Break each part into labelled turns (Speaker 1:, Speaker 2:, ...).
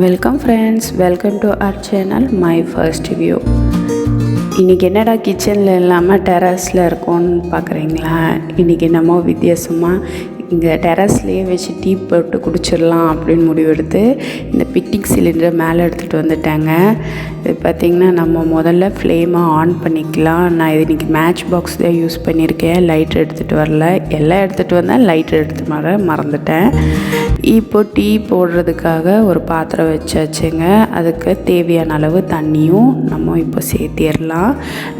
Speaker 1: Welcome friends, welcome to our channel my first view. இன்றைக்கி என்னடா கிச்சனில் இல்லாமல் டெரஸில் இருக்கோன்னு பார்க்குறீங்களா? இன்றைக்கி நம்ம வித்தியாசமாக இங்கே டெரஸ்லேயே வச்சு டீ போட்டு குடிச்சிடலாம் அப்படின்னு முடிவெடுத்து இந்த பிக்னிக் சிலிண்டரை மேலே எடுத்துகிட்டு வந்துட்டாங்க. இது பார்த்திங்கன்னா நம்ம முதல்ல ஃப்ளேமை ஆன் பண்ணிக்கலாம். நான் இது இன்றைக்கி மேட்ச் பாக்ஸ் தான் யூஸ் பண்ணியிருக்கேன். லைட் எடுத்துகிட்டு வரல, எல்லாம் எடுத்துகிட்டு வந்தேன், லைட் எடுத்து மறந்துட்டேன். இப்போ டீ போடுறதுக்காக ஒரு பாத்திரம் வச்சாச்சுங்க. அதுக்கு தேவையான அளவு தண்ணியும் நம்ம இப்போ சேர்த்திடலாம்.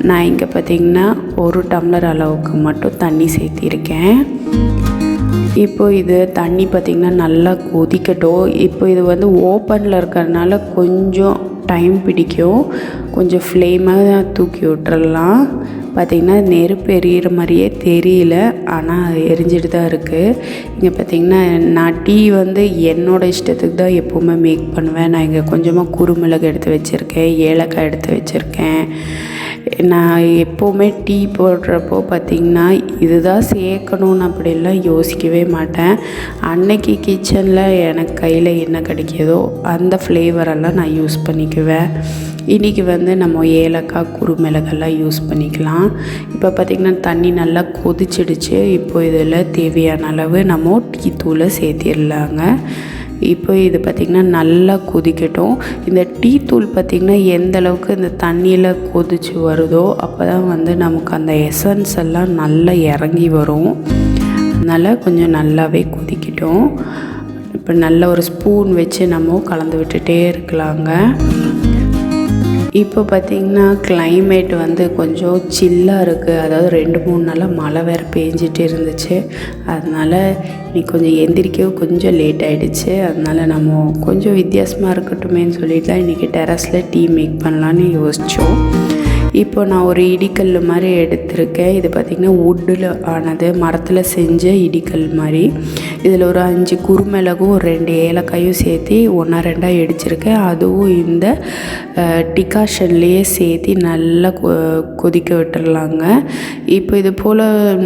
Speaker 1: நான் இங்கே பார்த்திங்கன்னா 1 டம்ளர் அளவுக்கு மட்டும் தண்ணி சேர்த்திருக்கேன். இப்போ இது தண்ணி பார்த்திங்கன்னா நல்லா கொதிக்கட்டும். இப்போ இது வந்து ஓப்பனில் இருக்கிறதுனால கொஞ்சம் டைம் பிடிக்கும். கொஞ்சம் ஃப்ளேமாக தூக்கி விட்டுறலாம். பார்த்திங்கன்னா நெருப்பு எரியிற மாதிரியே தெரியல, ஆனால் எரிஞ்சிட்டு தான் இருக்குது. இங்கே பார்த்திங்கன்னா நான் டீ வந்து என்னோடய இஷ்டத்துக்கு தான் எப்போவுமே மேக் பண்ணுவேன். நான் இங்கே கொஞ்சமாக குறுமிளகு எடுத்து வச்சுருக்கேன், ஏலக்காய் எடுத்து வச்சுருக்கேன். நான் எப்போவுமே டீ போடுறப்போ பார்த்திங்கன்னா இதுதான் சேர்க்கணுன்னு அப்படிலாம் யோசிக்கவே மாட்டேன். அன்னைக்கு கிச்சனில் எனக்கு கையில் என்ன கிடைக்கிதோ அந்த ஃப்ளேவரெல்லாம் நான் யூஸ் பண்ணிக்குவேன். இன்றைக்கி வந்து நம்ம ஏலக்காய் குறுமிளகெல்லாம் யூஸ் பண்ணிக்கலாம். இப்போ பார்த்திங்கன்னா தண்ணி நல்லா கொதிச்சிடுச்சு. இப்போ இதில் தேவையான அளவு நம்ம டீ தூளை சேர்த்திடலாங்க. இப்போ இது பார்த்திங்கன்னா நல்லா கொதிக்கட்டும். இந்த டீ தூள் பார்த்திங்கன்னா எந்த அளவுக்கு இந்த தண்ணியில் கொதிச்சு வருதோ அப்போ தான் வந்து நமக்கு அந்த எசன்ஸ் எல்லாம் நல்லா இறங்கி வரும். அதனால் கொஞ்சம் நல்லாவே கொதிக்கட்டும். இப்போ நல்ல ஒரு ஸ்பூன் வச்சு நம்ம கலந்து விட்டுட்டே இருக்கலாங்க. இப்போ பார்த்திங்கன்னா கிளைமேட் வந்து கொஞ்சம் சில்லாக இருக்குது. அதாவது 2-3 நாளாக மழை வேறு பேஞ்சிட்டு இருந்துச்சு. அதனால் இன்னைக்கு கொஞ்சம் எந்திரிக்கவும் கொஞ்சம் லேட் ஆகிடுச்சு. அதனால் நம்ம கொஞ்சம் வித்தியாசமாக இருக்கட்டுமேன்னு சொல்லிட்டு தான் இன்றைக்கி டெரஸில் டீ மேக் பண்ணலான்னு யோசித்தோம். இப்போ நான் ஒரு இடிக்கல் மாதிரி எடுத்திருக்கேன். இது பார்த்திங்கன்னா வுட்டில் ஆனது, மரத்தில் செஞ்ச இடிக்கல் மாதிரி. இதில் ஒரு 5 குறுமிளகும் 2 ஏலக்காயும் சேர்த்து 1-2 இடிச்சிருக்கேன். அதுவும் இந்த டிகாஷன்லேயே சேர்த்து நல்லா கொதிக்க விட்டுடலாங்க. இப்போ இது போல்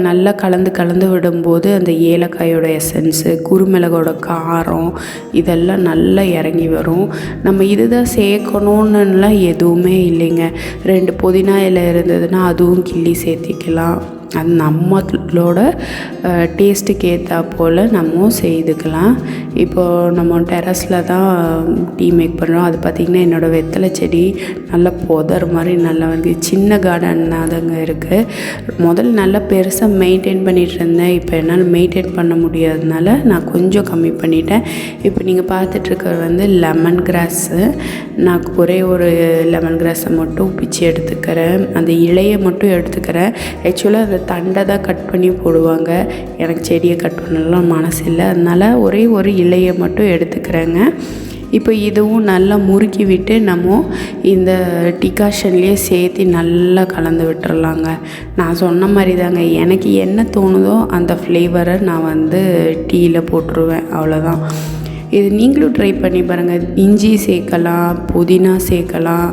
Speaker 1: நல்லா கலந்து விடும்போது அந்த ஏலக்காயோட எசன்ஸு, குறுமிளகோட காரம் இதெல்லாம் நல்லா இறங்கி வரும். நம்ம இதுதான் சேர்க்கணுன்னுலாம் எதுவுமே இல்லைங்க. 2 புதினா இலை இருந்ததுன்னா அதுவும் கிள்ளி சேர்த்திக்கலாம். அது நம்மளோட டேஸ்ட்டுக்கு ஏற்றா போல் நம்ம செய்துக்கலாம். இப்போது நம்ம டெரஸில் தான் டீ மேக் பண்ணுறோம். அது பார்த்திங்கன்னா என்னோடய வெத்தலை செடி நல்லா புதர் மாதிரி நல்லா வந்து சின்ன கார்டன் தாங்க இருக்குது. முதல்ல நல்லா பெருசாக மெயின்டைன் பண்ணிகிட்டு இருந்தேன். இப்போ என்னால் மெயின்டைன் பண்ண முடியாததுனால நான் கொஞ்சம் கம்மி பண்ணிட்டேன். இப்போ நீங்கள் பார்த்துட்ருக்கிறது வந்து லெமன் கிராஸு. நான் ஒரே ஒரு லெமன் கிராஸை மட்டும் பிச்சு எடுத்துக்கிறேன். அந்த இலையை மட்டும் எடுத்துக்கிறேன். ஆக்சுவலாக அந்த தண்டை தான் கட் பண்ணி போடுவாங்க. எனக்கு செடியை கட் பண்ணலாம் மனசு இல்லை. அதனால் ஒரே ஒரு இலையை மட்டும் எடுத்துக்கிறேங்க. இப்போ இதுவும் நல்லா முறுக்கி விட்டு நம்ம இந்த டிகாஷன்லேயே சேர்த்து நல்லா கலந்து விட்டுறலாங்க. நான் சொன்ன மாதிரி தாங்க, எனக்கு என்ன தோணுதோ அந்த ஃப்ளேவரை நான் வந்து டீயில் போட்டுருவேன். அவ்வளோதான். இது நீங்களும் ட்ரை பண்ணி பாருங்கள். இஞ்சி சேர்க்கலாம், புதினா சேர்க்கலாம்,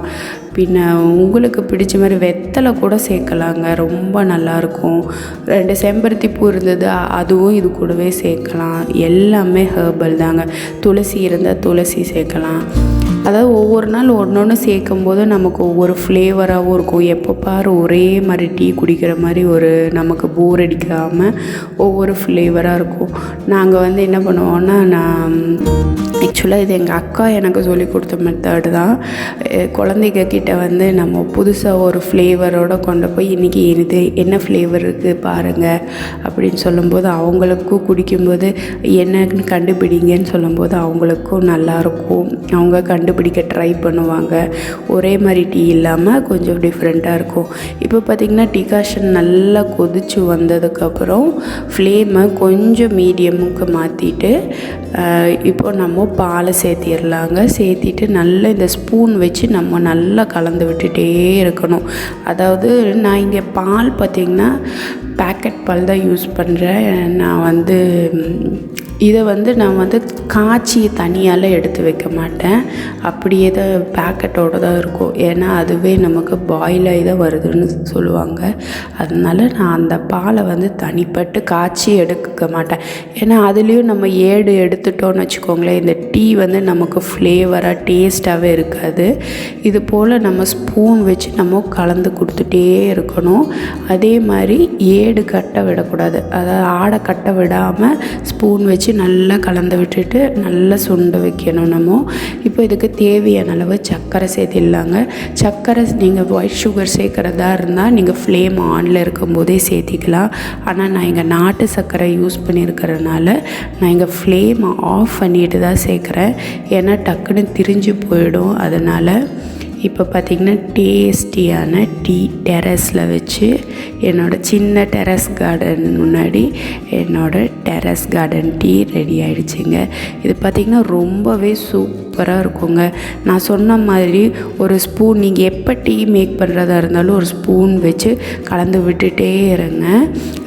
Speaker 1: பின்ன உங்களுக்கு பிடிச்ச மாதிரி வெத்தலை கூட சேர்க்கலாங்க. ரொம்ப நல்லாயிருக்கும். 2 செம்பருத்தி பூ இருந்தது, அதுவும் இது கூடவே சேர்க்கலாம். எல்லாமே ஹெர்பல் தாங்க. துளசி இருந்தால் துளசி சேர்க்கலாம். அதாவது ஒவ்வொரு நாள் ஒன்று சேர்க்கும்போது நமக்கு ஒவ்வொரு ஃப்ளேவராகவும் இருக்கும். எப்போ பாரு ஒரே மாதிரி டீ குடிக்கிற மாதிரி ஒரு நமக்கு போர் அடிக்காமல் ஒவ்வொரு ஃப்ளேவராக இருக்கும். நாங்கள் வந்து என்ன பண்ணுவோன்னா, நான் ஆக்சுவலாக இது எங்கள் அக்கா எனக்கு சொல்லி கொடுத்த மெத்தட் தான். குழந்தைங்க கிட்ட வந்து நம்ம புதுசாக ஒரு ஃப்ளேவரோடு கொண்டு போய் இன்றைக்கி இது என்ன ஃப்ளேவர் இருக்குது பாருங்கள் அப்படின்னு சொல்லும்போது அவங்களுக்கும் குடிக்கும்போது என்னன்னு கண்டுபிடிங்கன்னு சொல்லும்போது அவங்களுக்கும் நல்லாயிருக்கும். அவங்க கண்டுபிடிக்க ட்ரை பண்ணுவாங்க. ஒரே மாதிரி டீ இல்லாமல் கொஞ்சம் டிஃப்ரெண்ட்டாக இருக்கும். இப்போ பார்த்திங்கன்னா டிகாஷன் நல்லா கொதித்து வந்ததுக்கப்புறம் ஃப்ளேமை கொஞ்சம் மீடியமுக்கு மாற்றிட்டு இப்போ நம்ம பாலை சேர்த்திடலாங்க. சேர்த்திட்டு நல்லா இந்த ஸ்பூன் வச்சு நம்ம நல்லா கலந்து விட்டுட்டே இருக்கணும். அதாவது நான் இங்கே பால் பார்த்திங்கன்னா பேக்கெட் பால் தான் யூஸ் பண்ணுறேன். நான் வந்து இதை வந்து நான் வந்து காய்ச்சி தனியால் எடுத்து வைக்க மாட்டேன். அப்படியே தான் பேக்கெட்டோடு தான் இருக்கும். ஏன்னா அதுவே நமக்கு பாயில் ஆகி தான் வருதுன்னு சொல்லுவாங்க. அதனால் நான் அந்த பாலை வந்து தனிப்பட்டு காய்ச்சி எடுக்க மாட்டேன். ஏன்னா அதுலேயும் நம்ம ஏடு எடுத்துட்டோன்னு வச்சுக்கோங்களேன், இந்த டீ வந்து நமக்கு ஃப்ளேவராக டேஸ்ட்டாகவே இருக்காது. இது போல் நம்ம ஸ்பூன் வச்சு நம்ம கலந்து கொடுத்துட்டே இருக்கணும். அதே மாதிரி ஏடு கட்ட விடக்கூடாது, அதாவது ஆடை கட்ட விடாமல் ஸ்பூன் வச்சு நல்லா கலந்து விட்டுட்டு நல்லா சுண்ட வைக்கணும் நம்ம. இப்போ இதுக்கு தேவையான அளவு சர்க்கரை சேர்த்திடலாங்க. சர்க்கரை நீங்கள் ஒயிட் சுகர் சேர்க்குறதா இருந்தால் நீங்கள் ஃப்ளேம் ஆனில் இருக்கும்போதே சேர்த்திக்கலாம். ஆனால் நான் இங்கே நாட்டு சர்க்கரை யூஸ் பண்ணியிருக்கிறதுனால நான் இங்கே ஃப்ளேமை ஆஃப் பண்ணிட்டு தான் சேர்க்குறேன். ஏன்னா டக்குன்னு திரிஞ்சு போயிடும். அதனால் இப்போ பார்த்திங்கன்னா டேஸ்டியான டீ டெரஸில் வச்சு என்னோடய சின்ன டெரஸ் கார்டன் முன்னாடி என்னோடய டெரஸ் கார்டன் டீ ரெடி ஆகிடுச்சிங்க. இது பார்த்திங்கன்னா ரொம்பவே சூப்பராக இருக்குங்க. நான் சொன்ன மாதிரி ஒரு ஸ்பூன் நீங்கள் எப்போ டீ மேக் பண்ணுறதா இருந்தாலும் ஒரு ஸ்பூன் வச்சு கலந்து விட்டுட்டே இருங்க.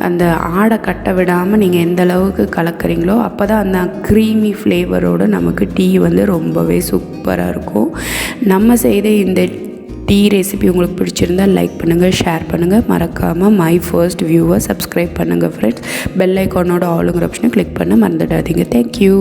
Speaker 1: அந்த ஆடை கட்ட விடாமல் நீங்கள் எந்த அளவுக்கு கலக்கிறீங்களோ அப்போ தான் அந்த க்ரீமி ஃப்ளேவரோடு நமக்கு டீ வந்து ரொம்பவே சூப்பராக இருக்கும். நம்ம செய்த இந்த டீ ரெசிபி உங்களுக்கு பிடிச்சிருந்தால் லைக் பண்ணுங்கள், ஷேர் பண்ணுங்கள். மறக்காமல் மை ஃபர்ஸ்ட் வியூவை சப்ஸ்கிரைப் பண்ணுங்கள் ஃப்ரெண்ட்ஸ். பெல் ஐக்கானோட ஆளுங்கிற ஆப்ஷனை கிளிக் பண்ண மறந்துடாதீங்க. தேங்க்யூ.